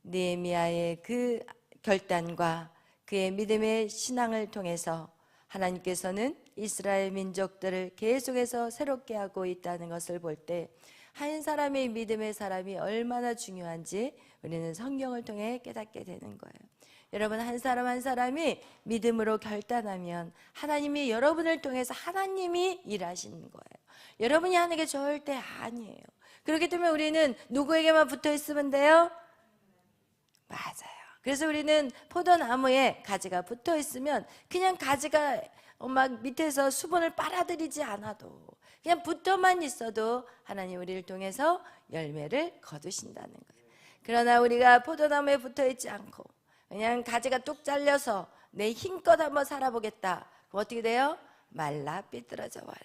느헤미야의 그 결단과 그의 믿음의 신앙을 통해서 하나님께서는 이스라엘 민족들을 계속해서 새롭게 하고 있다는 것을 볼 때 한 사람의 믿음의 사람이 얼마나 중요한지 우리는 성경을 통해 깨닫게 되는 거예요. 여러분, 한 사람 한 사람이 믿음으로 결단하면 하나님이 여러분을 통해서 하나님이 일하시는 거예요. 여러분이 하는 게 절대 아니에요. 그렇기 때문에 우리는 누구에게만 붙어 있으면 돼요? 맞아요. 그래서 우리는 포도나무에 가지가 붙어 있으면 그냥 가지가 막 밑에서 수분을 빨아들이지 않아도 그냥 붙어만 있어도 하나님 우리를 통해서 열매를 거두신다는 거예요. 그러나 우리가 포도나무에 붙어 있지 않고 그냥 가지가 뚝 잘려서 내 힘껏 한번 살아보겠다. 그럼 어떻게 돼요? 말라 삐뚤어져 버려요.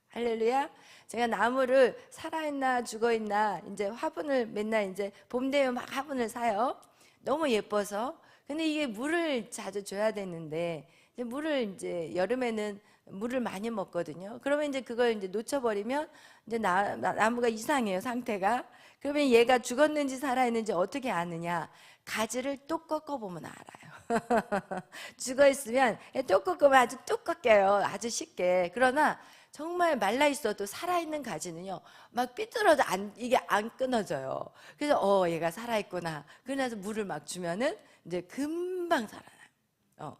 할렐루야. 제가 나무를 살아있나 죽어있나 이제 화분을 맨날 이제 봄 되면 막 화분을 사요. 너무 예뻐서. 근데 이게 물을 자주 줘야 되는데 물을 이제 여름에는 물을 많이 먹거든요. 그러면 이제 그걸 이제 놓쳐버리면 이제 나무가 이상해요, 상태가. 그러면 얘가 죽었는지 살아있는지 어떻게 아느냐? 가지를 뚝 꺾어보면 알아요. 죽어있으면 뚝 꺾으면 아주 뚝 꺾여요. 아주 쉽게. 그러나 정말 말라있어도 살아있는 가지는요, 막 삐뚤어도 이게 안 끊어져요. 그래서 얘가 살아있구나. 그러면서 물을 막 주면은 이제 금방 살아나요.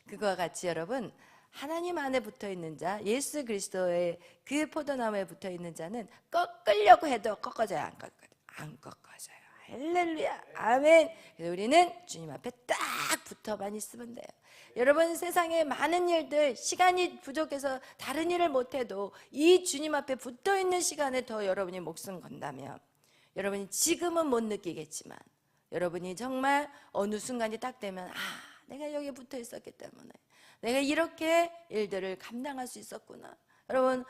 그거와 같이 여러분, 하나님 안에 붙어있는 자, 예수 그리스도의 그 포도나무에 붙어있는 자는 꺾으려고 해도 꺾어져요? 안 꺾어져요. 할렐루야, 아멘. 그래서 우리는 주님 앞에 딱 붙어만 있으면 돼요. 여러분, 세상에 많은 일들, 시간이 부족해서 다른 일을 못해도 이 주님 앞에 붙어있는 시간에 더 여러분이 목숨 건다면, 여러분이 지금은 못 느끼겠지만 여러분이 정말 어느 순간이 딱 되면 내가 여기 붙어 있었기 때문에 내가 이렇게 일들을 감당할 수 있었구나. 여러분,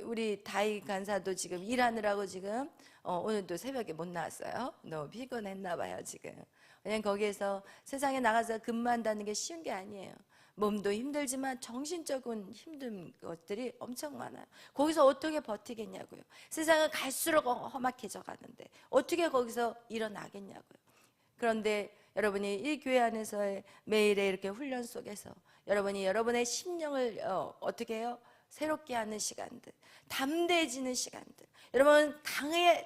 우리 다희 간사도 지금 일하느라고 지금 오늘도 새벽에 못 나왔어요. 너무 피곤했나 봐요 지금. 왜냐면 거기에서 세상에 나가서 근무한다는 게 쉬운 게 아니에요. 몸도 힘들지만 정신적인 힘든 것들이 엄청 많아요. 거기서 어떻게 버티겠냐고요. 세상은 갈수록 험악해져 가는데 어떻게 거기서 일어나겠냐고요. 그런데 여러분이 이 교회 안에서의 매일의 이렇게 훈련 속에서 여러분이 여러분의 심령을 어떻게 해요? 새롭게 하는 시간들, 담대해지는 시간들. 여러분,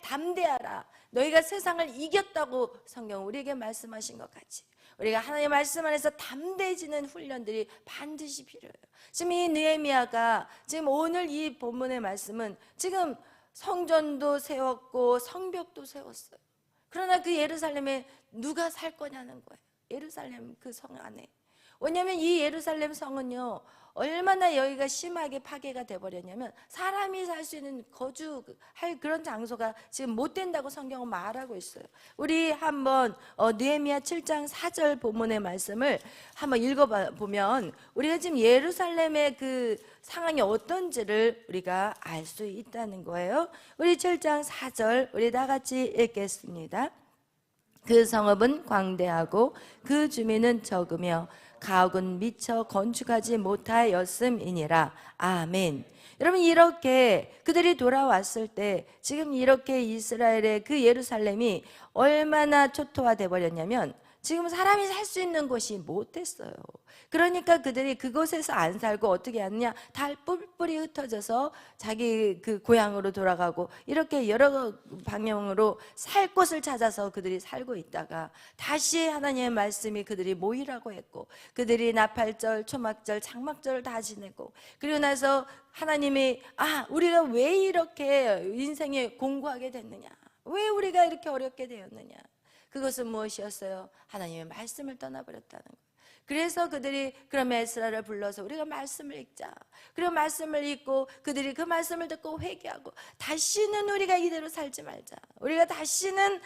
담대하라. 너희가 세상을 이겼다고 성경 우리에게 말씀하신 것 같이 우리가 하나님의 말씀 안에서 담대해지는 훈련들이 반드시 필요해요. 지금 이 느헤미야가 지금 오늘 이 본문의 말씀은 지금 성전도 세웠고 성벽도 세웠어요. 그러나 그 예루살렘에 누가 살 거냐는 거예요. 예루살렘 그 성 안에. 왜냐하면 이 예루살렘 성은요, 얼마나 여기가 심하게 파괴가 돼버렸냐면 사람이 살 수 있는 거주할 그런 장소가 지금 못 된다고 성경은 말하고 있어요. 우리 한번 느헤미야 7장 4절 본문의 말씀을 한번 읽어보면 우리가 지금 예루살렘의 그 상황이 어떤지를 우리가 알 수 있다는 거예요. 우리 7장 4절 우리 다 같이 읽겠습니다. 그 성읍은 광대하고 그 주민은 적으며 가옥은 미처 건축하지 못하였음이니라. 아멘. 여러분, 이렇게 그들이 돌아왔을 때 지금 이렇게 이스라엘의 그 예루살렘이 얼마나 초토화돼 버렸냐면 지금 사람이 살 수 있는 곳이 못 됐어요. 그러니까 그들이 그곳에서 안 살고 어떻게 하느냐, 다 뿔뿔이 흩어져서 자기 그 고향으로 돌아가고 이렇게 여러 방향으로 살 곳을 찾아서 그들이 살고 있다가 다시 하나님의 말씀이 그들이 모이라고 했고 그들이 나팔절, 초막절, 장막절을 다 지내고 그리고 나서 하나님이 우리가 왜 이렇게 인생에 공고하게 됐느냐, 왜 우리가 이렇게 어렵게 되었느냐, 그것은 무엇이었어요? 하나님의 말씀을 떠나버렸다는 거예요. 그래서 그들이 그럼 에스라를 불러서 우리가 말씀을 읽자. 그리고 말씀을 읽고 그들이 그 말씀을 듣고 회개하고 다시는 우리가 이대로 살지 말자. 우리가 다시는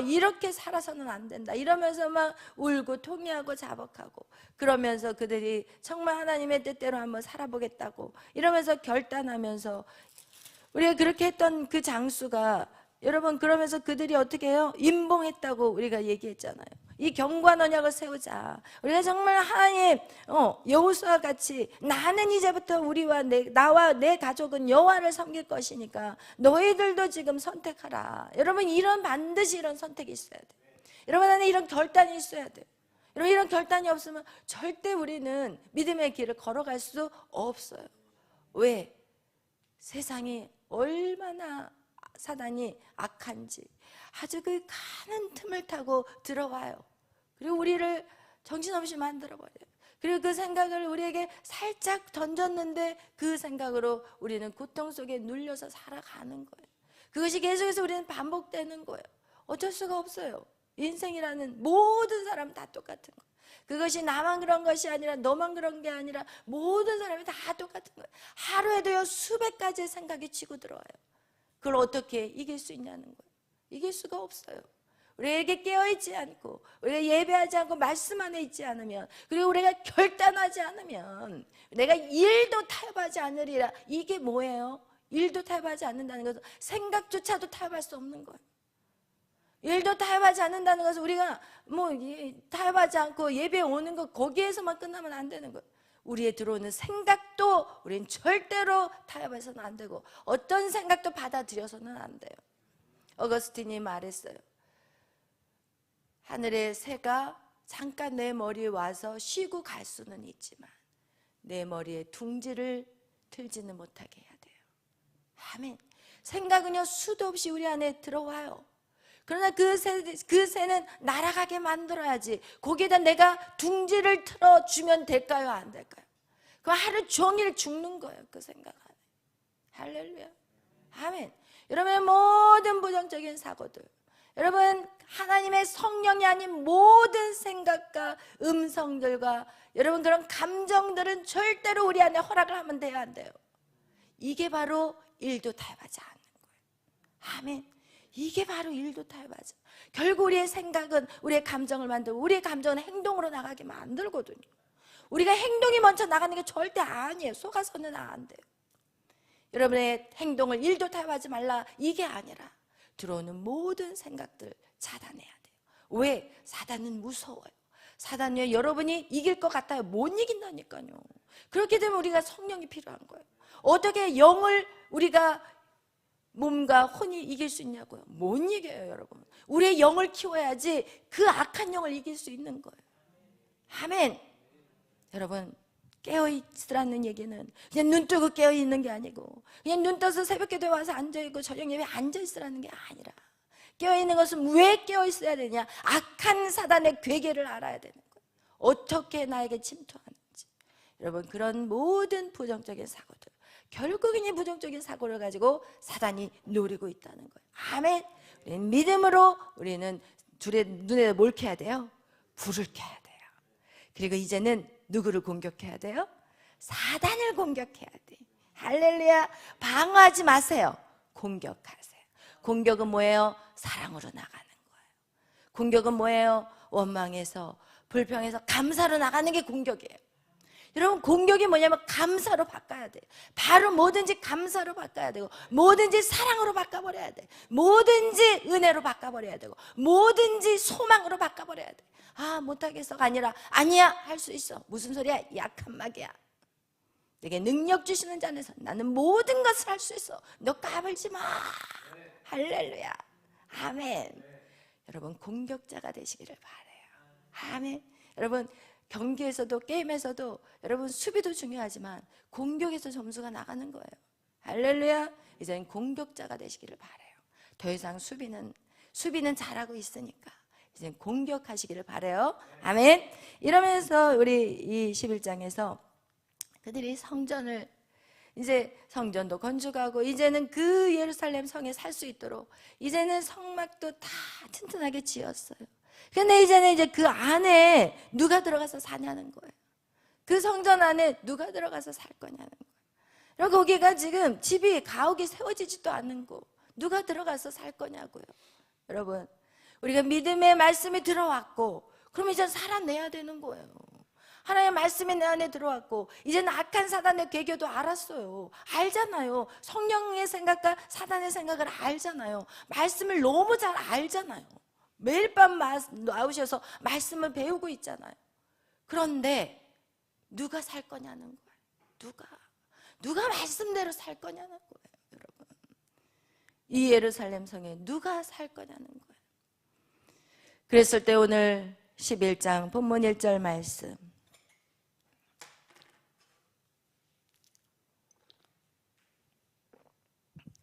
이렇게 살아서는 안 된다. 이러면서 막 울고 통회하고 자복하고 그러면서 그들이 정말 하나님의 뜻대로 한번 살아보겠다고 이러면서 결단하면서 우리가 그렇게 했던 그 장수가 여러분, 그러면서 그들이 어떻게 해요? 임봉했다고 우리가 얘기했잖아요. 이 경관 언약을 세우자. 우리가 정말 하나님 여호수아와 같이 나는 이제부터 나와 내 가족은 여호와를 섬길 것이니까 너희들도 지금 선택하라. 여러분, 반드시 이런 선택이 있어야 돼요. 여러분 안에 이런 결단이 있어야 돼요. 여러분 이런 결단이 없으면 절대 우리는 믿음의 길을 걸어갈 수 없어요. 왜? 세상이 얼마나 사단이 악한지 아주 그 가는 틈을 타고 들어와요. 그리고 우리를 정신없이 만들어버려요. 그리고 그 생각을 우리에게 살짝 던졌는데 그 생각으로 우리는 고통 속에 눌려서 살아가는 거예요. 그것이 계속해서 우리는 반복되는 거예요. 어쩔 수가 없어요. 인생이라는 모든 사람 다 똑같은 거예요. 그것이 나만 그런 것이 아니라 너만 그런 게 아니라 모든 사람이 다 똑같은 거예요. 하루에도요 수백 가지의 생각이 치고 들어와요. 그걸 어떻게 이길 수 있냐는 거예요. 이길 수가 없어요. 우리에게 깨어있지 않고 우리가 예배하지 않고 말씀 안에 있지 않으면, 그리고 우리가 결단하지 않으면 내가 일도 타협하지 않으리라. 이게 뭐예요? 일도 타협하지 않는다는 것은 생각조차도 타협할 수 없는 거예요. 일도 타협하지 않는다는 것은 우리가 뭐 타협하지 않고 예배에 오는 것 거기에서만 끝나면 안 되는 거예요. 우리에 들어오는 생각도 우리는 절대로 타협해서는 안 되고 어떤 생각도 받아들여서는 안 돼요. 어거스틴이 말했어요. 하늘의 새가 잠깐 내 머리에 와서 쉬고 갈 수는 있지만 내 머리에 둥지를 틀지는 못하게 해야 돼요. 아멘. 생각은요 수도 없이 우리 안에 들어와요. 그러나 그 새는 날아가게 만들어야지. 거기에다 내가 둥지를 틀어주면 될까요? 안 될까요? 그럼 하루 종일 죽는 거예요. 그 생각 안에. 할렐루야. 아멘. 여러분의 모든 부정적인 사고들, 여러분 하나님의 성령이 아닌 모든 생각과 음성들과 여러분 그런 감정들은 절대로 우리 안에 허락을 하면 돼야 안 돼요. 이게 바로 일도 타협하지 않는 거예요. 아멘. 이게 바로 일도 타협하지. 결국 우리의 생각은 우리의 감정을 만들고 우리의 감정은 행동으로 나가게 만들거든요. 우리가 행동이 먼저 나가는 게 절대 아니에요. 속아서는 안 돼요. 여러분의 행동을 일도 타협하지 말라 이게 아니라 들어오는 모든 생각들 차단해야 돼요. 왜? 사단은 무서워요. 사단은 여러분이 이길 것 같아요. 못 이긴다니까요. 그렇게 되면 우리가 성령이 필요한 거예요. 어떻게 영을 우리가 몸과 혼이 이길 수 있냐고요? 못 이겨요, 여러분. 우리의 영을 키워야지 그 악한 영을 이길 수 있는 거예요. 아멘. 여러분 깨어있으라는 얘기는 그냥 눈 뜨고 깨어있는 게 아니고 그냥 눈 떠서 새벽기도에 와서 앉아있고 저녁 예배에 앉아있으라는 게 아니라 깨어있는 것은 왜 깨어있어야 되냐? 악한 사단의 괴계를 알아야 되는 거예요. 어떻게 나에게 침투하는지. 여러분 그런 모든 부정적인 사고들, 결국은 이 부정적인 사고를 가지고 사단이 노리고 있다는 거예요. 아멘. 우리는 믿음으로 우리는 둘의 눈에 뭘 켜야 돼요? 불을 켜야 돼요. 그리고 이제는 누구를 공격해야 돼요? 사단을 공격해야 돼. 할렐루야. 방어하지 마세요. 공격하세요. 공격은 뭐예요? 사랑으로 나가는 거예요. 공격은 뭐예요? 원망해서 불평해서 감사로 나가는 게 공격이에요. 여러분 공격이 뭐냐면 감사로 바꿔야 돼요. 바로 뭐든지 감사로 바꿔야 되고 뭐든지 사랑으로 바꿔버려야 돼. 뭐든지 은혜로 바꿔버려야 되고 뭐든지 소망으로 바꿔버려야 돼. 아 못하겠어가 아니라 아니야 할 수 있어. 무슨 소리야? 약한 마귀야. 내게 능력 주시는 자 안에서 나는 모든 것을 할 수 있어. 너 까불지 마. 할렐루야. 아멘. 여러분 공격자가 되시기를 바라요. 아멘. 여러분 경기에서도 게임에서도 여러분 수비도 중요하지만 공격에서 점수가 나가는 거예요. 할렐루야. 이제는 공격자가 되시기를 바라요. 더 이상 수비는 잘하고 있으니까 이제는 공격하시기를 바라요. 아멘. 이러면서 우리 이 11장에서 그들이 성전을 이제 성전도 건축하고 이제는 그 예루살렘 성에 살 수 있도록 이제는 성막도 다 튼튼하게 지었어요. 근데 이제는 이제 그 안에 누가 들어가서 사냐는 거예요. 그 성전 안에 누가 들어가서 살 거냐는 거예요. 그리고 거기가 지금 집이 가옥이 세워지지도 않는 곳, 누가 들어가서 살 거냐고요. 여러분 우리가 믿음의 말씀이 들어왔고 그럼 이제 살아내야 되는 거예요. 하나님의 말씀이 내 안에 들어왔고 이제는 악한 사단의 괴교도 알았어요. 알잖아요. 성령의 생각과 사단의 생각을 알잖아요. 말씀을 너무 잘 알잖아요. 매일 밤 나오셔서 말씀을 배우고 있잖아요. 그런데 누가 살 거냐는 거예요. 누가 말씀대로 살 거냐는 거예요. 여러분 이 예루살렘 성에 누가 살 거냐는 거예요. 그랬을 때 오늘 11장 본문 1절 말씀,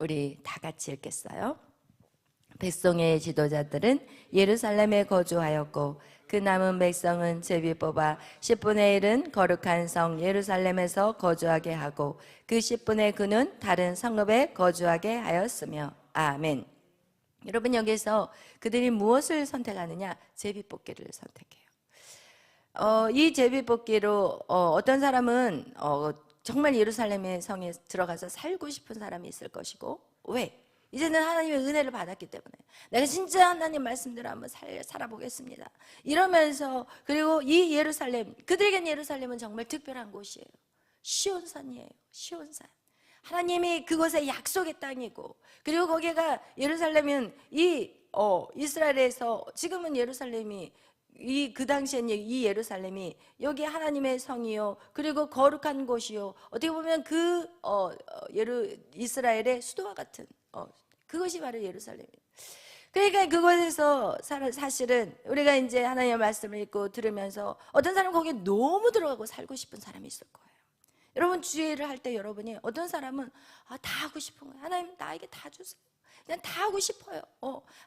우리 다 같이 읽겠어요. 백성의 지도자들은 예루살렘에 거주하였고 그 남은 백성은 제비 뽑아 10분의 1은 거룩한 성 예루살렘에서 거주하게 하고 그 10분의 9는 다른 성읍에 거주하게 하였으며. 아멘. 여러분, 여기서 그들이 무엇을 선택하느냐? 제비 뽑기를 선택해요. 이 제비 뽑기로 어떤 사람은 정말 예루살렘의 성에 들어가서 살고 싶은 사람이 있을 것이고, 왜? 이제는 하나님의 은혜를 받았기 때문에 내가 진짜 하나님 말씀대로 한번 살아보겠습니다 이러면서, 그리고 이 예루살렘, 그들에겐 예루살렘은 정말 특별한 곳이에요. 시온산이에요. 시온산. 하나님이 그곳에 약속의 땅이고, 그리고 거기가 예루살렘은 이스라엘에서 지금은 예루살렘이 그 당시엔 이 예루살렘이 여기 하나님의 성이요, 그리고 거룩한 곳이요, 어떻게 보면 이스라엘의 수도와 같은 그것이 바로 예루살렘이에요. 그러니까 그곳에서 사실은 우리가 이제 하나님의 말씀을 읽고 들으면서 어떤 사람은 거기에 너무 들어가고 살고 싶은 사람이 있을 거예요. 여러분, 주의를 할 때 여러분이, 어떤 사람은 다 하고 싶은 거예요. 하나님, 나에게 다 주세요. 그냥 다 하고 싶어요.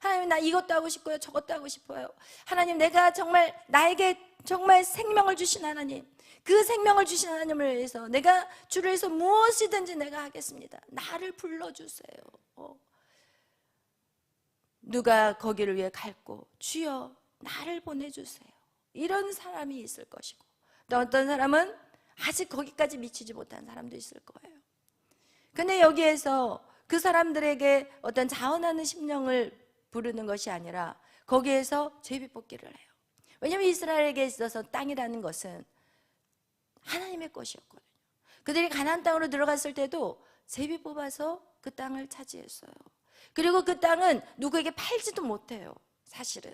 하나님, 나 이것도 하고 싶고요, 저것도 하고 싶어요. 하나님, 내가 정말 나에게 정말 생명을 주신 하나님, 그 생명을 주신 하나님을 위해서 내가 주를 위해서 무엇이든지 내가 하겠습니다. 나를 불러주세요. 누가 거기를 위해 갈고, 주여 나를 보내주세요. 이런 사람이 있을 것이고, 또 어떤 사람은 아직 거기까지 미치지 못한 사람도 있을 거예요. 근데 여기에서 그 사람들에게 어떤 자원하는 심령을 부르는 것이 아니라 거기에서 제비뽑기를 해요. 왜냐하면 이스라엘에게 있어서 땅이라는 것은 하나님의 것이었거든요. 그들이 가나안 땅으로 들어갔을 때도 제비 뽑아서 그 땅을 차지했어요. 그리고 그 땅은 누구에게 팔지도 못해요, 사실은.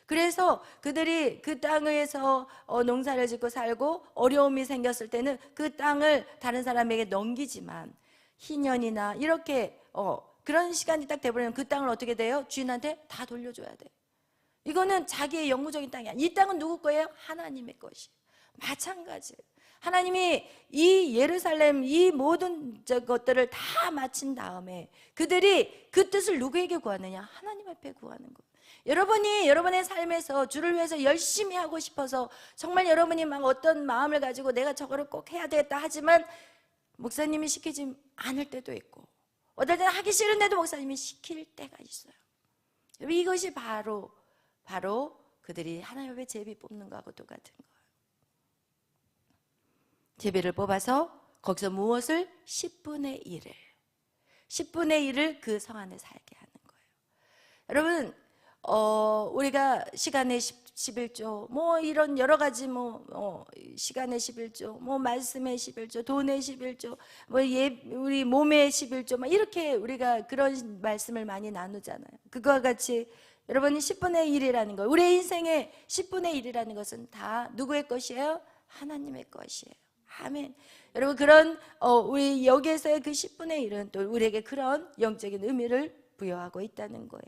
그래서 그들이 그 땅에서 농사를 짓고 살고 어려움이 생겼을 때는 그 땅을 다른 사람에게 넘기지만, 희년이나 이렇게 그런 시간이 딱 돼버리면 그 땅을 어떻게 돼요? 주인한테 다 돌려줘야 돼. 이거는 자기의 영구적인 땅이 아니야. 이 땅은 누구 거예요? 하나님의 것이. 마찬가지예요. 하나님이 이 예루살렘, 이 모든 것들을 다 마친 다음에 그들이 그 뜻을 누구에게 구하느냐? 하나님 앞에 구하는 거예요. 여러분이 여러분의 삶에서 주를 위해서 열심히 하고 싶어서 정말 여러분이 막 어떤 마음을 가지고 내가 저거를 꼭 해야 되겠다 하지만 목사님이 시키지 않을 때도 있고, 어떨 때는 하기 싫은데도 목사님이 시킬 때가 있어요. 이것이 바로 그들이 하나님 앞에 제비 뽑는 거하고 똑같은 거예요. 제비를 뽑아서 거기서 무엇을? 10분의 1을 그 성 안에 살게 하는 거예요. 여러분, 우리가 시간의 11조, 뭐 이런 여러 가지 시간의 11조, 말씀의 11조, 돈의 11조, 우리 몸의 11조, 막 이렇게 우리가 그런 말씀을 많이 나누잖아요. 그거와 같이 여러분이 10분의 1이라는 거, 우리의 인생의 10분의 1이라는 것은 다 누구의 것이에요? 하나님의 것이에요. 아멘. 여러분, 그런 우리 여기에서의 그 10분의 1은 또 우리에게 그런 영적인 의미를 부여하고 있다는 거예요.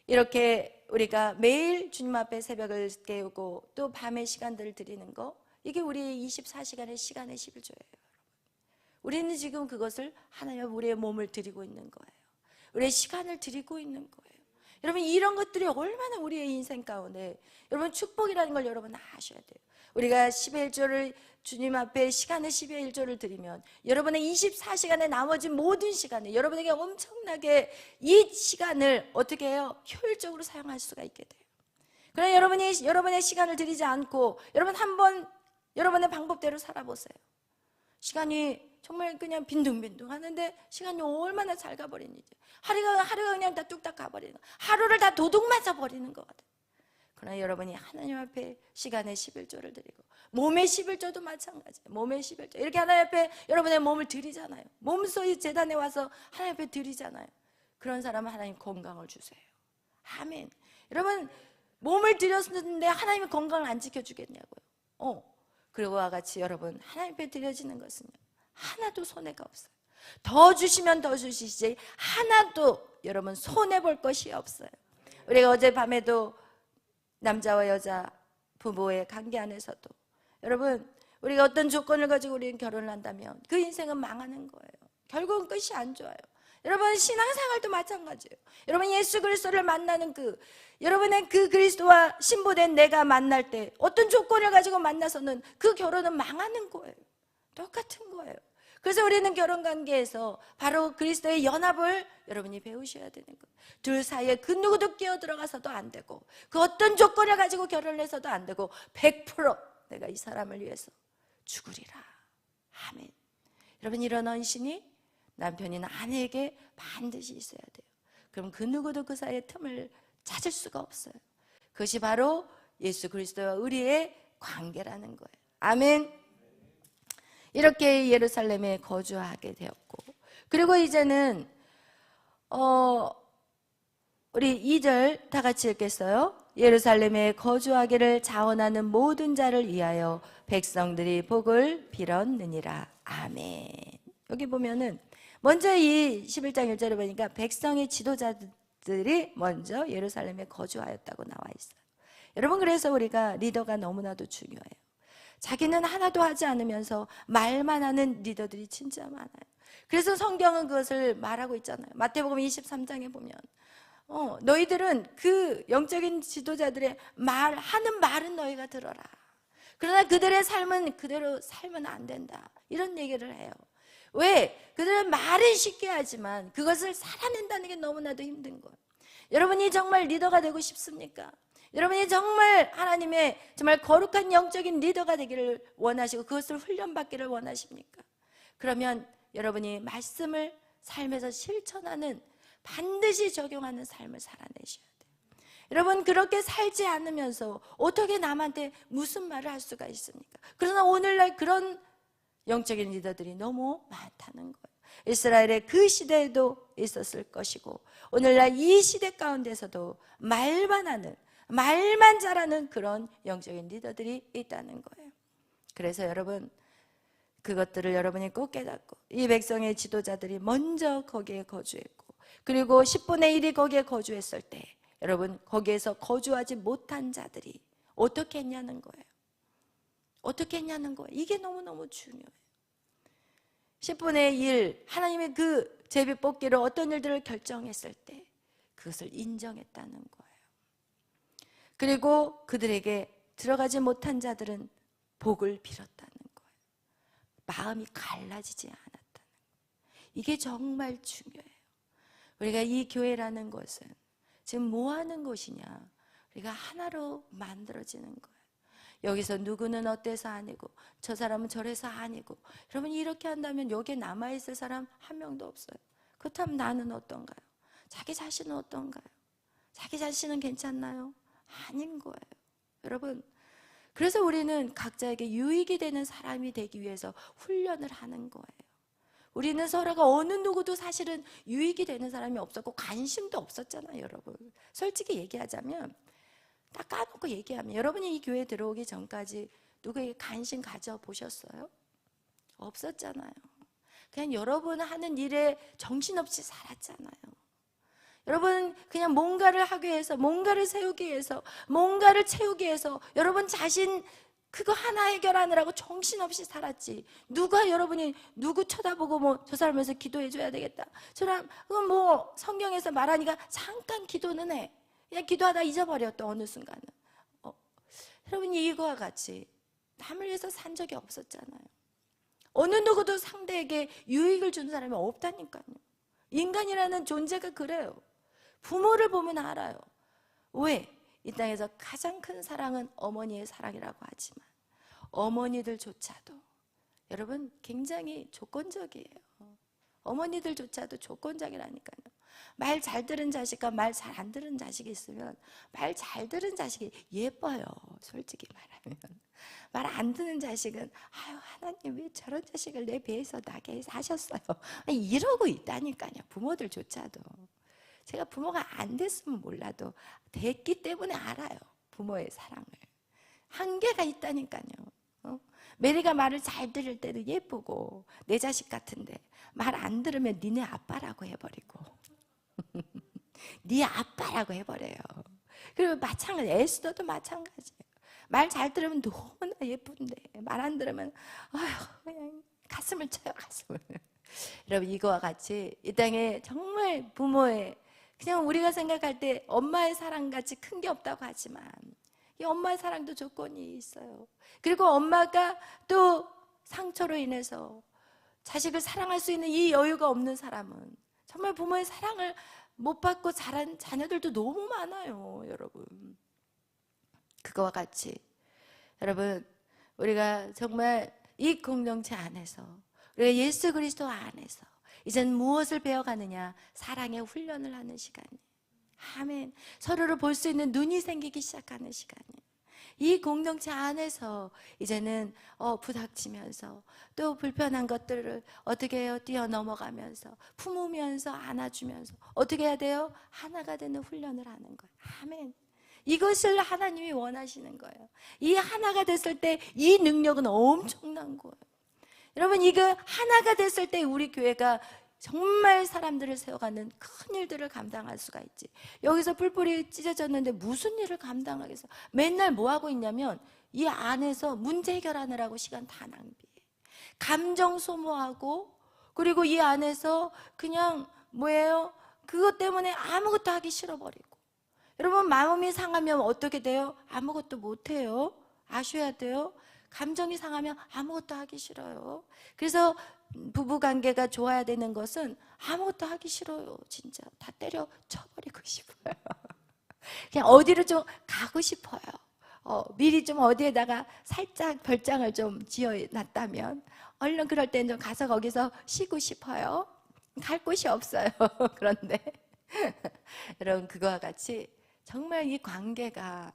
이렇게 우리가 매일 주님 앞에 새벽을 깨우고 또 밤에 시간들을 드리는 거, 이게 우리의 24시간의 시간의 11조예요. 우리는 지금 그것을 하나님 앞에 우리의 몸을 드리고 있는 거예요. 우리의 시간을 드리고 있는 거예요. 여러분, 이런 것들이 얼마나 우리의 인생 가운데 여러분 축복이라는 걸 여러분 아셔야 돼요. 우리가 11조를 주님 앞에 시간의 11조를 드리면 여러분의 24시간의 나머지 모든 시간에 여러분에게 엄청나게 이 시간을 어떻게 해요? 효율적으로 사용할 수가 있게 돼요. 그러나 여러분이 여러분의 시간을 드리지 않고 여러분 한번 여러분의 방법대로 살아보세요. 시간이 정말 그냥 빈둥빈둥 하는데 시간이 얼마나 잘 가버리는지, 하루가 그냥 다 뚝딱 가버리는 거, 하루를 다 도둑 맞아 버리는 것 같아요. 그러나 여러분이 하나님 앞에 시간의 11조를 드리고 몸의 11조도 마찬가지예요. 몸의 11조 이렇게 하나님 앞에 여러분의 몸을 드리잖아요. 몸소리 재단에 와서 하나님 앞에 드리잖아요. 그런 사람은 하나님 건강을 주세요. 아멘. 여러분, 몸을 드렸는데 하나님이 건강을 안 지켜주겠냐고요. 그리고 와 같이 여러분, 하나님 앞에 드려지는 것은요, 하나도 손해가 없어요. 더 주시면 더 주시지 하나도 여러분 손해볼 것이 없어요. 우리가 어젯밤에도 남자와 여자 부부의 관계 안에서도 여러분, 우리가 어떤 조건을 가지고 우리는 결혼을 한다면 그 인생은 망하는 거예요. 결국은 끝이 안 좋아요. 여러분, 신앙생활도 마찬가지예요. 여러분, 예수 그리스도를 만나는 여러분의 그 그리스도와 신부된 내가 만날 때 어떤 조건을 가지고 만나서는 그 결혼은 망하는 거예요. 똑같은 거예요. 그래서 우리는 결혼관계에서 바로 그리스도의 연합을 여러분이 배우셔야 되는 거예요. 둘 사이에 그 누구도 끼어들어가서도 안 되고, 그 어떤 조건을 가지고 결혼을 해서도 안 되고, 100% 내가 이 사람을 위해서 죽으리라. 아멘. 여러분, 이런 헌신이 남편이나 아내에게 반드시 있어야 돼요. 그럼 그 누구도 그 사이에 틈을 찾을 수가 없어요. 그것이 바로 예수 그리스도와 우리의 관계라는 거예요. 아멘. 이렇게 예루살렘에 거주하게 되었고, 그리고 이제는 우리 2절 다 같이 읽겠어요? 예루살렘에 거주하기를 자원하는 모든 자를 위하여 백성들이 복을 빌었느니라. 아멘. 여기 보면은 먼저 이 11장 1절을 보니까 백성의 지도자들이 먼저 예루살렘에 거주하였다고 나와 있어요. 여러분, 그래서 우리가 리더가 너무나도 중요해요. 자기는 하나도 하지 않으면서 말만 하는 리더들이 진짜 많아요. 그래서 성경은 그것을 말하고 있잖아요. 마태복음 23장에 보면 너희들은 그 영적인 지도자들의 하는 말은 너희가 들어라. 그러나 그들의 삶은 그대로 살면 안 된다. 이런 얘기를 해요. 왜? 그들은 말은 쉽게 하지만 그것을 살아낸다는 게 너무나도 힘든 거예요. 여러분이 정말 리더가 되고 싶습니까? 여러분이 정말 하나님의 정말 거룩한 영적인 리더가 되기를 원하시고 그것을 훈련받기를 원하십니까? 그러면 여러분이 말씀을 삶에서 실천하는, 반드시 적용하는 삶을 살아내셔야 돼요. 여러분, 그렇게 살지 않으면서 어떻게 남한테 무슨 말을 할 수가 있습니까? 그러나 오늘날 그런 영적인 리더들이 너무 많다는 거예요. 이스라엘의 그 시대에도 있었을 것이고 오늘날 이 시대 가운데서도 말만 잘하는 그런 영적인 리더들이 있다는 거예요. 그래서 여러분, 그것들을 여러분이 꼭 깨닫고, 이 백성의 지도자들이 먼저 거기에 거주했고, 그리고 10분의 1이 거기에 거주했을 때 여러분, 거기에서 거주하지 못한 자들이 어떻게 했냐는 거예요. 어떻게 했냐는 거예요. 이게 너무너무 중요해요. 10분의 1, 하나님의 그 제비뽑기로 어떤 일들을 결정했을 때 그것을 인정했다는 거예요. 그리고 그들에게 들어가지 못한 자들은 복을 빌었다는 거예요. 마음이 갈라지지 않았다는 거예요. 이게 정말 중요해요. 우리가 이 교회라는 것은 지금 뭐 하는 곳이냐? 우리가 하나로 만들어지는 거예요. 여기서 누구는 어때서 아니고 저 사람은 저래서 아니고, 여러분 이렇게 한다면 여기에 남아있을 사람 한 명도 없어요. 그렇다면 나는 어떤가요? 자기 자신은 어떤가요? 자기 자신은 괜찮나요? 아닌 거예요. 여러분, 그래서 우리는 각자에게 유익이 되는 사람이 되기 위해서 훈련을 하는 거예요. 우리는 서로가 어느 누구도 사실은 유익이 되는 사람이 없었고 관심도 없었잖아요. 여러분, 솔직히 얘기하자면, 딱 까놓고 얘기하면 여러분이 이 교회에 들어오기 전까지 누구에게 관심 가져보셨어요? 없었잖아요. 그냥 여러분 하는 일에 정신없이 살았잖아요. 여러분 그냥 뭔가를 하기 위해서, 뭔가를 세우기 위해서, 뭔가를 채우기 위해서 여러분 자신 그거 하나 해결하느라고 정신없이 살았지. 여러분이 누구 쳐다보고 뭐 저 사람에서 기도해 줘야 되겠다, 저 사람 그건 뭐 성경에서 말하니까 잠깐 기도는 해. 그냥 기도하다 잊어버려 또 어느 순간은. 여러분이 이거와 같이 남을 위해서 산 적이 없었잖아요. 어느 누구도 상대에게 유익을 주는 사람이 없다니까요. 인간이라는 존재가 그래요. 부모를 보면 알아요. 왜? 이 땅에서 가장 큰 사랑은 어머니의 사랑이라고 하지만 어머니들조차도 여러분 굉장히 조건적이에요. 어머니들조차도 조건적이라니까요. 말 잘 들은 자식과 말 잘 안 들은 자식이 있으면 말 잘 들은 자식이 예뻐요. 솔직히 말하면. 말 안 듣는 자식은 아유 하나님 왜 저런 자식을 내 배에서 나게 하셨어요, 이러고 있다니까요. 부모들조차도. 제가 부모가 안 됐으면 몰라도 됐기 때문에 알아요. 부모의 사랑을. 한계가 있다니까요. 메리가 말을 잘 들을 때도 예쁘고 내 자식 같은데 말 안 들으면 니네 아빠라고 해버리고 네 아빠라고 해버려요. 그리고 마찬가지, 에스더도 마찬가지예요. 말 잘 들으면 너무나 예쁜데 말 안 들으면 아휴 그냥 가슴을 쳐요, 가슴을. 여러분, 이거와 같이 이 땅에 정말 부모의, 그냥 우리가 생각할 때 엄마의 사랑같이 큰 게 없다고 하지만 이 엄마의 사랑도 조건이 있어요. 그리고 엄마가 또 상처로 인해서 자식을 사랑할 수 있는 이 여유가 없는 사람은 정말 부모의 사랑을 못 받고 자란 자녀들도 너무 많아요, 여러분. 그거와 같이 여러분, 우리가 정말 이 공동체 안에서, 우리가 예수 그리스도 안에서 이젠 무엇을 배워가느냐? 사랑의 훈련을 하는 시간이에요. 아멘. 서로를 볼 수 있는 눈이 생기기 시작하는 시간이에요. 이 공동체 안에서 이제는 부닥치면서 또 불편한 것들을 어떻게 해요? 뛰어넘어가면서 품으면서 안아주면서 어떻게 해야 돼요? 하나가 되는 훈련을 하는 거예요. 아멘. 이것을 하나님이 원하시는 거예요. 이 하나가 됐을 때 이 능력은 엄청난 거예요. 여러분, 이거 하나가 됐을 때 우리 교회가 정말 사람들을 세워가는 큰 일들을 감당할 수가 있지. 여기서 뿔뿔이 찢어졌는데 무슨 일을 감당하겠어? 맨날 뭐 하고 있냐면 이 안에서 문제 해결하느라고 시간 다 낭비해. 감정 소모하고, 그리고 이 안에서 그냥 뭐예요? 그것 때문에 아무것도 하기 싫어버리고. 여러분, 마음이 상하면 어떻게 돼요? 아무것도 못해요. 아셔야 돼요. 감정이 상하면 아무것도 하기 싫어요. 그래서 부부관계가 좋아야 되는 것은 아무것도 하기 싫어요. 진짜 다 때려 쳐버리고 싶어요. 그냥 어디로 좀 가고 싶어요. 미리 좀 어디에다가 살짝 별장을 좀 지어놨다면 얼른 그럴 때는 좀 가서 거기서 쉬고 싶어요. 갈 곳이 없어요. 그런데 여러분, 그거와 같이 정말 이 관계가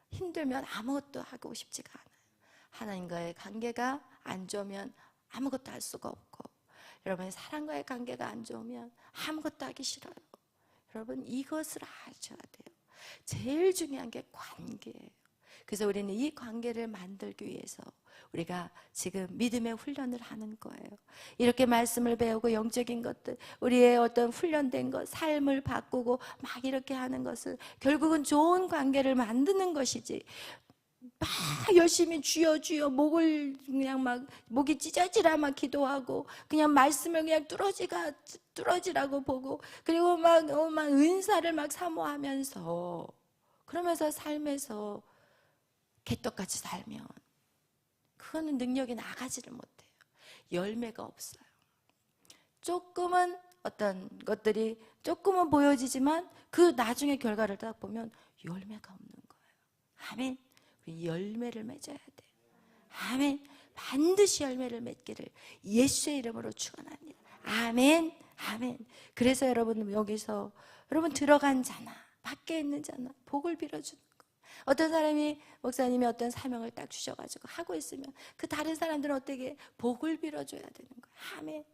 힘들면 아무것도 하고 싶지가 않아요. 하나님과의 관계가 안 좋으면 아무것도 할 수가 없고, 여러분의 사랑과의 관계가 안 좋으면 아무것도 하기 싫어요. 여러분, 이것을 아셔야 돼요. 제일 중요한 게 관계예요. 그래서 우리는 이 관계를 만들기 위해서 우리가 지금 믿음의 훈련을 하는 거예요. 이렇게 말씀을 배우고 영적인 것들, 우리의 어떤 훈련된 것, 삶을 바꾸고 막 이렇게 하는 것은 결국은 좋은 관계를 만드는 것이지, 막 열심히 주여 주여 목을 그냥 막 목이 찢어지라 막 기도하고 그냥 말씀을 그냥 뚫어지라고 보고, 그리고 막 은사를 막 사모하면서 그러면서 삶에서 개떡같이 살면 그거는 능력이 나가지를 못해요. 열매가 없어요. 조금은 어떤 것들이 조금은 보여지지만 그 나중에 결과를 딱 보면 열매가 없는 거예요. 아멘. 우리 열매를 맺어야 돼요. 아멘. 반드시 열매를 맺기를 예수의 이름으로 축원합니다. 아멘. 아멘. 그래서 여러분, 여기서 여러분 들어간 자나 밖에 있는 자나 복을 빌어주는 거예요. 어떤 사람이, 목사님이 어떤 사명을 딱 주셔가지고 하고 있으면 그 다른 사람들은 어떻게 복을 빌어줘야 되는 거예요. 아멘.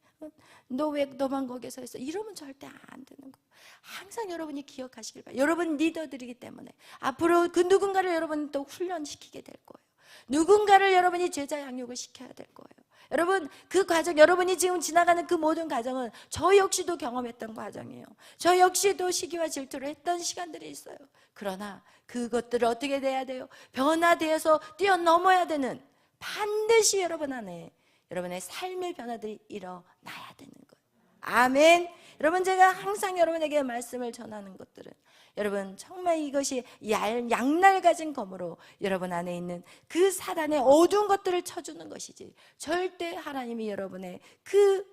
너 왜 너만 거기서 있어? 이러면 절대 안 되는 거예요. 항상 여러분이 기억하시길 바랍니다. 여러분 리더들이기 때문에 앞으로 그 누군가를 여러분 또 훈련시키게 될 거예요. 누군가를 여러분이 제자 양육을 시켜야 될 거예요. 여러분, 그 과정, 여러분이 지금 지나가는 그 모든 과정은 저 역시도 경험했던 과정이에요. 저 역시도 시기와 질투를 했던 시간들이 있어요. 그러나 그것들을 어떻게 돼야 돼요? 변화되어서 뛰어넘어야 되는, 반드시 여러분 안에 여러분의 삶의 변화들이 일어나야 되는 거예요. 아멘. 여러분, 제가 항상 여러분에게 말씀을 전하는 것들은 여러분 정말 이것이 양날 가진 검으로 여러분 안에 있는 그 사단의 어두운 것들을 쳐주는 것이지, 절대 하나님이 여러분의 그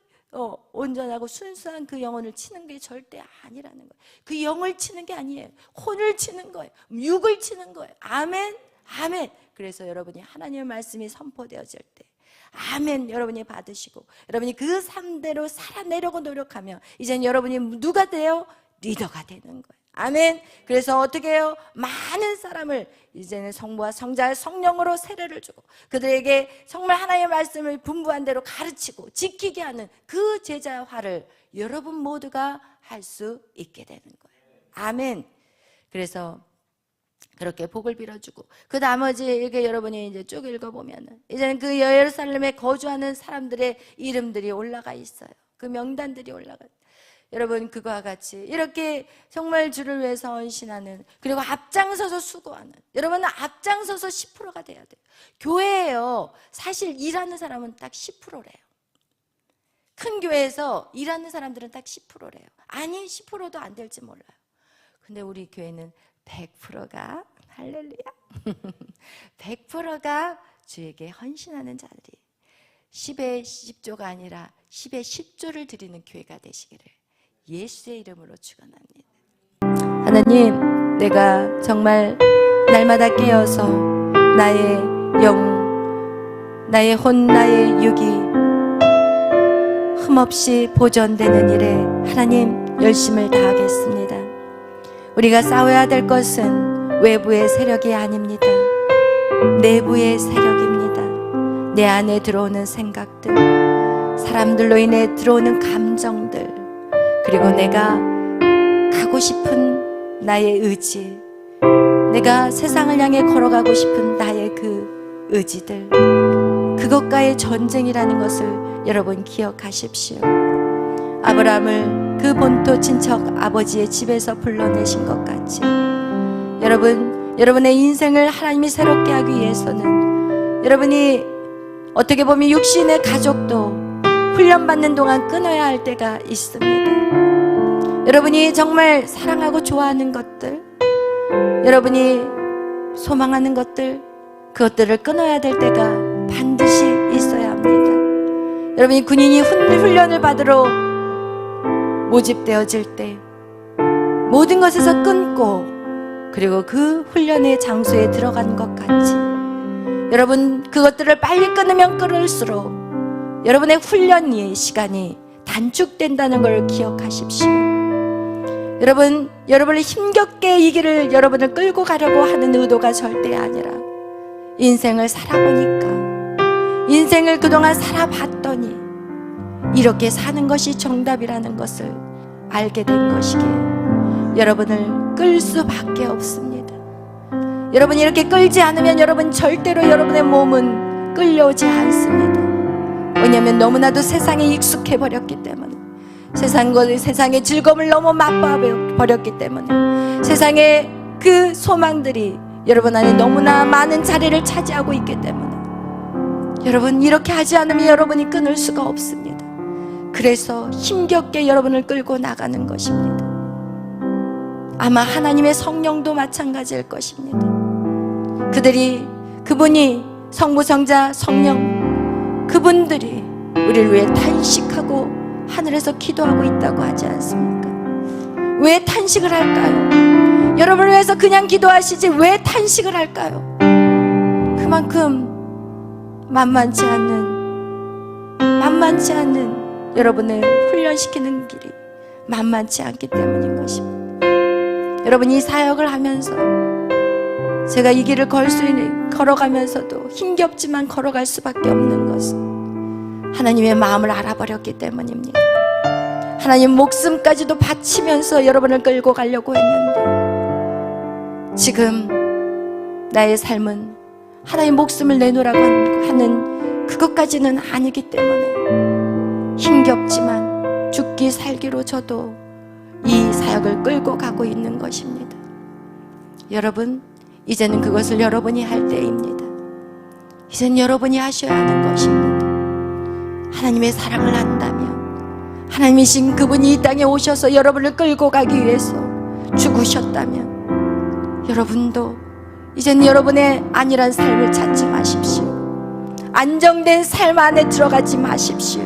온전하고 순수한 그 영혼을 치는 게 절대 아니라는 거예요. 그 영을 치는 게 아니에요. 혼을 치는 거예요. 육을 치는 거예요. 아멘. 아멘. 그래서 여러분이 하나님의 말씀이 선포되어질 때 아멘, 여러분이 받으시고 여러분이 그 삶대로 살아내려고 노력하면 이제는 여러분이 누가 돼요? 리더가 되는 거예요. 아멘. 그래서 어떻게 해요? 많은 사람을 이제는 성부와 성자 성령으로 세례를 주고 그들에게 정말 하나님의 말씀을 분부한 대로 가르치고 지키게 하는 그 제자화를 여러분 모두가 할 수 있게 되는 거예요. 아멘. 그래서 그렇게 복을 빌어주고 그 나머지 이렇게 여러분이 이제 쭉 읽어보면은 이제는 그 예루살렘에 거주하는 사람들의 이름들이 올라가 있어요. 그 명단들이 올라가. 여러분, 그거와 같이 이렇게 정말 주를 위해서 헌신하는, 그리고 앞장서서 수고하는, 여러분은 앞장서서 10%가 돼야 돼요. 교회예요. 사실 일하는 사람은 딱 10%래요. 큰 교회에서 일하는 사람들은 딱 10%래요. 아니, 10%도 안 될지 몰라요. 근데 우리 교회는 100%가, 할렐루야, 100%가 주에게 헌신하는 자들이 10의 10조가 아니라 10의 10조를 드리는 교회가 되시기를 예수의 이름으로 축원합니다. 하나님, 내가 정말 날마다 깨어서 나의 영, 나의 혼, 나의 육이 흠없이 보존되는 일에 하나님 열심을 다하겠습니다. 우리가 싸워야 될 것은 외부의 세력이 아닙니다. 내부의 세력입니다. 내 안에 들어오는 생각들, 사람들로 인해 들어오는 감정들, 그리고 내가 가고 싶은 나의 의지, 내가 세상을 향해 걸어가고 싶은 나의 그 의지들, 그것과의 전쟁이라는 것을 여러분 기억하십시오. 아브라함을 그 본토 친척 아버지의 집에서 불러내신 것 같이 여러분의 인생을 하나님이 새롭게 하기 위해서는 여러분이 어떻게 보면 육신의 가족도 훈련받는 동안 끊어야 할 때가 있습니다. 여러분이 정말 사랑하고 좋아하는 것들, 여러분이 소망하는 것들, 그것들을 끊어야 될 때가 반드시 있어야 합니다. 여러분이 군인이 훈련을 받으러 모집되어질 때 모든 것에서 끊고 그리고 그 훈련의 장소에 들어간 것 같이 여러분 그것들을 빨리 끊으면 끊을수록 여러분의 훈련의 시간이 단축된다는 걸 기억하십시오. 여러분을 힘겹게 이 길을 여러분을 끌고 가려고 하는 의도가 절대 아니라 인생을 살아보니까, 인생을 그동안 살아봤더니 이렇게 사는 것이 정답이라는 것을 알게 된 것이기에 여러분을 끌 수밖에 없습니다. 여러분이 이렇게 끌지 않으면 여러분 절대로 여러분의 몸은 끌려오지 않습니다. 왜냐하면 너무나도 세상에 익숙해 버렸기 때문에, 세상의 즐거움을 너무 맛봐 버렸기 때문에, 세상의 그 소망들이 여러분 안에 너무나 많은 자리를 차지하고 있기 때문에 여러분 이렇게 하지 않으면 여러분이 끊을 수가 없습니다. 그래서 힘겹게 여러분을 끌고 나가는 것입니다. 아마 하나님의 성령도 마찬가지일 것입니다. 그분이 성부, 성자, 성령, 그분들이 우리를 위해 탄식하고 하늘에서 기도하고 있다고 하지 않습니까? 왜 탄식을 할까요? 여러분을 위해서 그냥 기도하시지 왜 탄식을 할까요? 그만큼 만만치 않는 여러분을 훈련시키는 길이 만만치 않기 때문인 것입니다. 여러분, 이 사역을 하면서 제가 이 길을 걸어가면서도 힘겹지만 걸어갈 수밖에 없는 것은 하나님의 마음을 알아버렸기 때문입니다. 하나님 목숨까지도 바치면서 여러분을 끌고 가려고 했는데 지금 나의 삶은 하나님 목숨을 내놓으라고 하는 그것까지는 아니기 때문에 힘겹지만 죽기 살기로 저도 이 사역을 끌고 가고 있는 것입니다. 여러분, 이제는 그것을 여러분이 할 때입니다. 이제는 여러분이 하셔야 하는 것입니다. 하나님의 사랑을 안다면, 하나님이신 그분이 이 땅에 오셔서 여러분을 끌고 가기 위해서 죽으셨다면 여러분도 이제는 여러분의 안일한 삶을 찾지 마십시오. 안정된 삶 안에 들어가지 마십시오.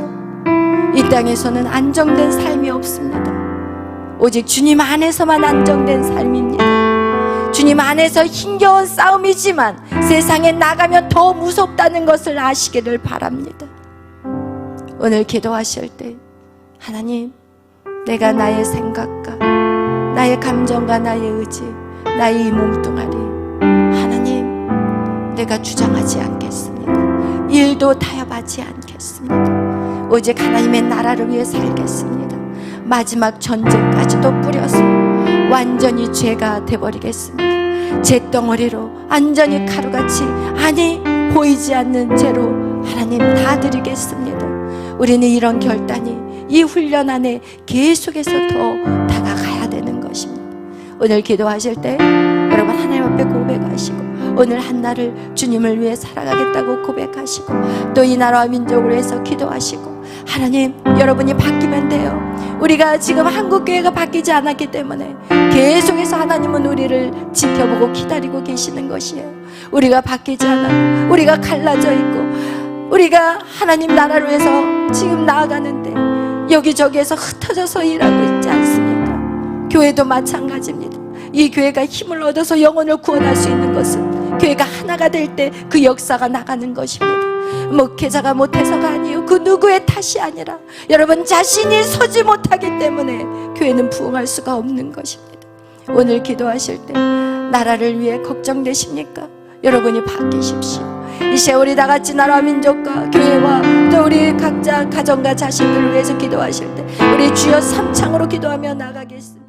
이 땅에서는 안정된 삶이 없습니다. 오직 주님 안에서만 안정된 삶입니다. 주님 안에서 힘겨운 싸움이지만 세상에 나가면 더 무섭다는 것을 아시기를 바랍니다. 오늘 기도하실 때 하나님, 내가 나의 생각과 나의 감정과 나의 의지, 나의 이 몸뚱아리, 하나님, 내가 주장하지 않겠습니다. 일도 타협하지 않겠습니다. 오직 하나님의 나라를 위해 살겠습니다. 마지막 전쟁까지도 뿌려서 완전히 죄가 돼버리겠습니다. 잿덩어리로 완전히 가루같이, 아니 보이지 않는 죄로 하나님 다 드리겠습니다. 우리는 이런 결단이 이 훈련 안에 계속해서 더 다가가야 되는 것입니다. 오늘 기도하실 때 여러분 하나님 앞에 고백하시고 오늘 한 날을 주님을 위해 살아가겠다고 고백하시고 또 이 나라와 민족을 위해서 기도하시고 하나님 여러분이 바뀌면 돼요. 우리가 지금 한국교회가 바뀌지 않았기 때문에 계속해서 하나님은 우리를 지켜보고 기다리고 계시는 것이에요. 우리가 바뀌지 않았고 우리가 갈라져 있고 우리가 하나님 나라를 위해서 지금 나아가는데 여기저기에서 흩어져서 일하고 있지 않습니까? 교회도 마찬가지입니다. 이 교회가 힘을 얻어서 영혼을 구원할 수 있는 것은 교회가 하나가 될 때 그 역사가 나가는 것입니다. 목회자가 못해서가 아니에요. 그 누구의 탓이 아니라 여러분 자신이 서지 못하기 때문에 교회는 부흥할 수가 없는 것입니다. 오늘 기도하실 때 나라를 위해 걱정되십니까? 여러분이 바뀌십시오. 이 시에 우리 다 같이 나라와 민족과 교회와 또 우리 각자 가정과 자식들을 위해서 기도하실 때 우리 주여 삼창으로 기도하며 나가겠습니다.